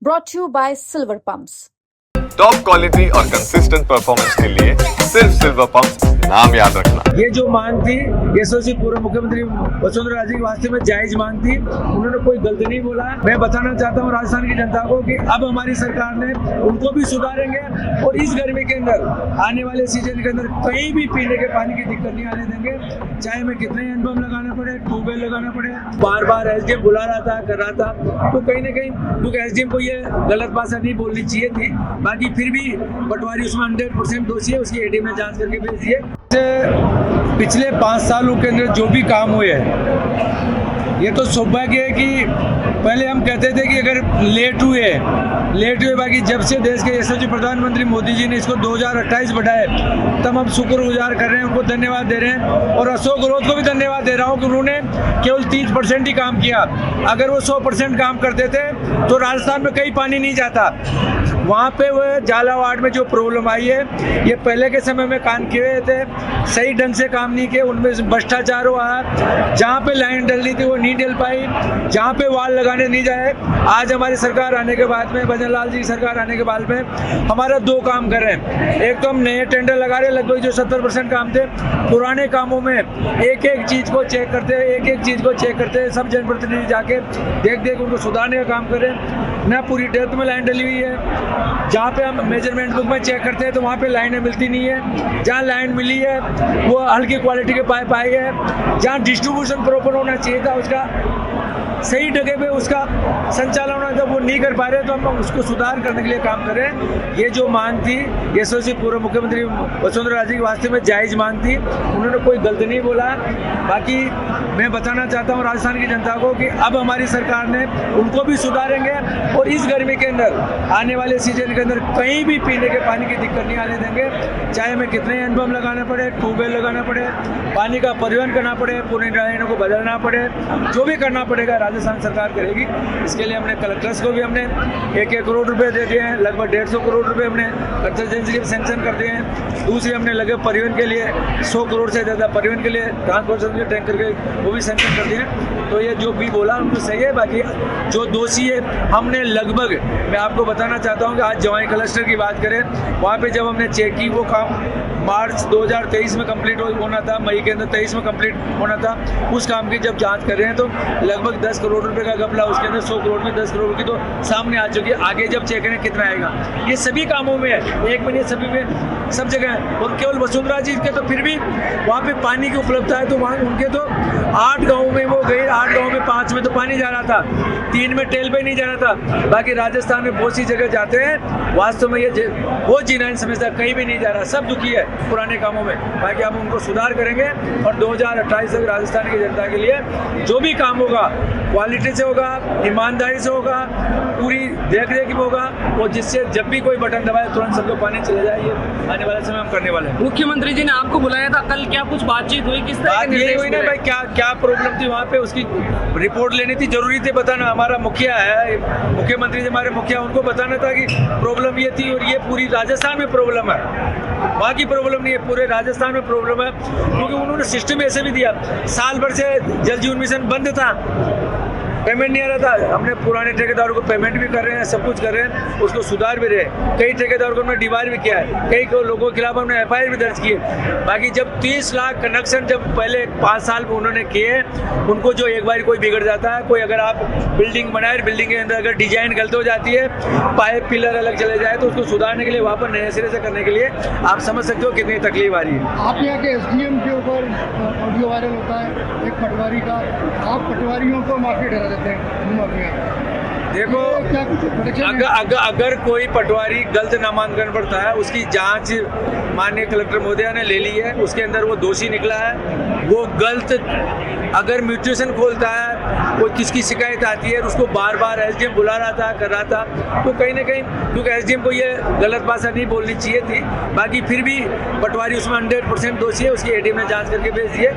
brought to you by Silver Pumps. Top quality और consistent performance के लिए सिर्फ सिल्वर पंप्स नाम याद रखना। ये जो मांग थी यशस्वी पूर्व मुख्यमंत्री वसुंधरा राजे की वास्ते में जायज मांग थी, उन्होंने कोई गलती नहीं बोला। मैं बताना चाहता हूँ राजस्थान की जनता को कि अब हमारी सरकार ने उनको भी सुधारेंगे और इस गर्मी के अंदर आने वाले सीजन के अंदर कहीं भी पीने के पानी की दिक्कत नहीं आने देंगे, चाहे हमें कितने हैंडपंप लगाना पड़े, ट्यूबवेल लगाना पड़े। बार बार एसडीएम बुला रहा था, कर रहा था, तो कहीं ना कहीं क्योंकि एसडीएम को ये गलत भाषा नहीं बोलनी चाहिए थी। बाकी फिर भी पटवारी उसमें 100% दोषी है, उसकी एडीएम ने जांच करके भेज दिए। पिछले 5 सालों के अंदर जो भी काम हुए हैं, ये तो सौभाग्य है कि पहले हम कहते थे कि अगर लेट हुए, बाकी जब से देश के यशस्वी प्रधानमंत्री मोदी जी ने इसको 2028 बढ़ाए, तब हम शुक्रगुजार कर रहे हैं, उनको धन्यवाद दे रहे हैं। और अशोक गहलोत को भी धन्यवाद दे रहा हूँ कि उन्होंने केवल 30% ही काम किया। अगर वो 100% काम करते थे तो राजस्थान में कहीं पानी नहीं जाता। वहाँ पे वो झालावाड़ में जो प्रॉब्लम आई है, ये पहले के समय में काम किए हुए थे, सही ढंग से काम नहीं किए, उनमें भ्रष्टाचार हुआ। जहाँ पे लाइन डलनी थी वो नहीं डल पाई, जहाँ पे वाल लगाने नहीं जाए। आज हमारी सरकार आने के बाद में, भजन लाल जी की सरकार आने के बाद में हमारा 2 काम कर रहे हैं। एक तो हम नए टेंडर लगा रहे हैं, लगभग जो 70% काम थे। पुराने कामों में एक एक चीज़ को चेक करते, सब जनप्रतिनिधि जाके देख उनको सुधारने का काम करें। ना पूरी डेप्थ में लाइन डली हुई है, जहाँ पे हम मेजरमेंट बुक में चेक करते हैं तो वहाँ पे लाइनें मिलती नहीं है। जहाँ लाइन मिली है वो हल्की क्वालिटी के पाइप आई है। जहाँ डिस्ट्रीब्यूशन प्रॉपर होना चाहिए था, उसका सही जगह पे उसका संचालन होना, जब वो नहीं कर पा रहे तो हम उसको सुधार करने के लिए काम करें। ये जो मांग थी यशस्वी पूर्व मुख्यमंत्री वसुंधरा राजे की वास्ते में जायज मांग थी, उन्होंने कोई गलती नहीं बोला। बाकी मैं बताना चाहता हूँ राजस्थान की जनता को कि अब हमारी सरकार ने उनको भी सुधारेंगे और इस गर्मी के अंदर आने वाले सीजन के अंदर कहीं भी पीने के पानी की दिक्कत नहीं आने देंगे, चाहे हमें कितने हैंडपंप लगाना पड़े, ट्यूबवेल लगाना पड़े, पानी का परिवहन करना पड़े, पूरी लाइनों को बदलना पड़े, जो भी करना पड़ेगा राजस्थान सरकार करेगी। इसके लिए हमने कलेक्टर्स को भी हमने 1-1 करोड़ रुपए दे दिए हैं, लगभग 150 करोड़ रुपए हमने कंसल्टेंसी के सैंक्शन कर दिए हैं। दूसरी हमने लगे परिवहन के लिए 100 करोड़ से ज़्यादा परिवहन के लिए ट्रांसपोर्टेशन के टैंकर के वो भी सैंक्शन कर दिए हैं। तो ये जो भी बोला उनको सही है। बाकी जो दोषी है, हमने लगभग, मैं आपको बताना चाहता हूँ कि आज जवाई क्लस्टर की बात करें, वहाँ पे जब हमने चेक की, वो काम मार्च 2023 में कंप्लीट होना था, मई के अंदर 23 में कंप्लीट होना था। उस काम की जब जांच कर रहे हैं तो लगभग 10 करोड़ रुपए का घपला, उसके अंदर 100 करोड़ में 10 करोड़ की तो सामने आ चुकी है। आगे जब चेक करें कितना आएगा, ये सभी कामों में है, एक में नहीं, सभी में, सब जगह है। और केवल वसुंधरा जी के तो फिर भी वहाँ पे पानी की उपलब्धता है, तो वहाँ उनके तो 8 गाँव में वो गए, 8 गाँव में 5 में तो पानी जा रहा था, 3 में टेल पे नहीं जा रहा था। बाकी राजस्थान में बहुत सी जगह जाते हैं, वास्तव में ये वो जीना नहीं समझता, कहीं भी नहीं जा रहा, सब दुखी है पुराने कामों में। बाकी आप उनको सुधार करेंगे और 2028 तक राजस्थान की जनता के लिए जो भी काम होगा क्वालिटी से होगा, ईमानदारी से होगा, पूरी देख रेख में होगा, और जिससे जब भी कोई बटन दबाए तुरंत सबको पानी चले जाए। ये आने वाले समय हम करने वाले हैं। मुख्यमंत्री जी ने आपको बुलाया था कल, क्या कुछ बातचीत हुई? किस तरह बात ये हुई ना भाई, क्या प्रॉब्लम थी वहाँ पे, उसकी रिपोर्ट लेनी थी, जरूरी थी बताना। हमारा मुखिया है, मुख्यमंत्री जी हमारे मुखिया, उनको बताना था कि प्रॉब्लम ये थी और ये पूरी राजस्थान में प्रॉब्लम है, वहाँ की प्रॉब्लम नहीं है, पूरे राजस्थान में प्रॉब्लम है। क्योंकि उन्होंने सिस्टम ऐसे भी दिया, साल भर से जल जीवन मिशन बंद था, पेमेंट नहीं आ रहा था। हमने पुराने ठेकेदारों को पेमेंट भी कर रहे हैं, सब कुछ कर रहे हैं, उसको सुधार भी रहे। कई ठेकेदारों को हमने डिवार भी किया है, कई लोगों के खिलाफ हमने FIR भी दर्ज किए। बाकी जब 30 लाख कनेक्शन जब पहले 5 साल में उन्होंने किए, उनको जो एक बार कोई बिगड़ जाता है, कोई अगर आप बिल्डिंग बनाए, बिल्डिंग के अंदर अगर डिजाइन गलत हो जाती है, पाइप पिलर अलग चले जाए, तो उसको सुधारने के लिए, वहाँ पर नए सिरे से करने के लिए आप समझ सकते हो कितनी तकलीफ आ रही है। आप यहाँ के SDM के ऊपर ऑडियो वायरल होता है एक पटवारी का, आप पटवारियों को माफी ठहरा देते हैं। देखो, अगर कोई पटवारी गलत नामांकन करता है, उसकी जांच माननीय कलेक्टर महोदया ने ले ली है, उसके अंदर वो दोषी निकला है। वो गलत अगर म्यूटेशन खोलता है, कोई किसकी शिकायत आती है, उसको बार बार SDM बुला रहा था, कर रहा था, तो कहीं ना कहीं क्योंकि SDM को ये गलत भाषा नहीं बोलनी चाहिए थी। बाकी फिर भी पटवारी उसमें 100% दोषी है, उसकी एडीएम ने जांच करके भेज दिए।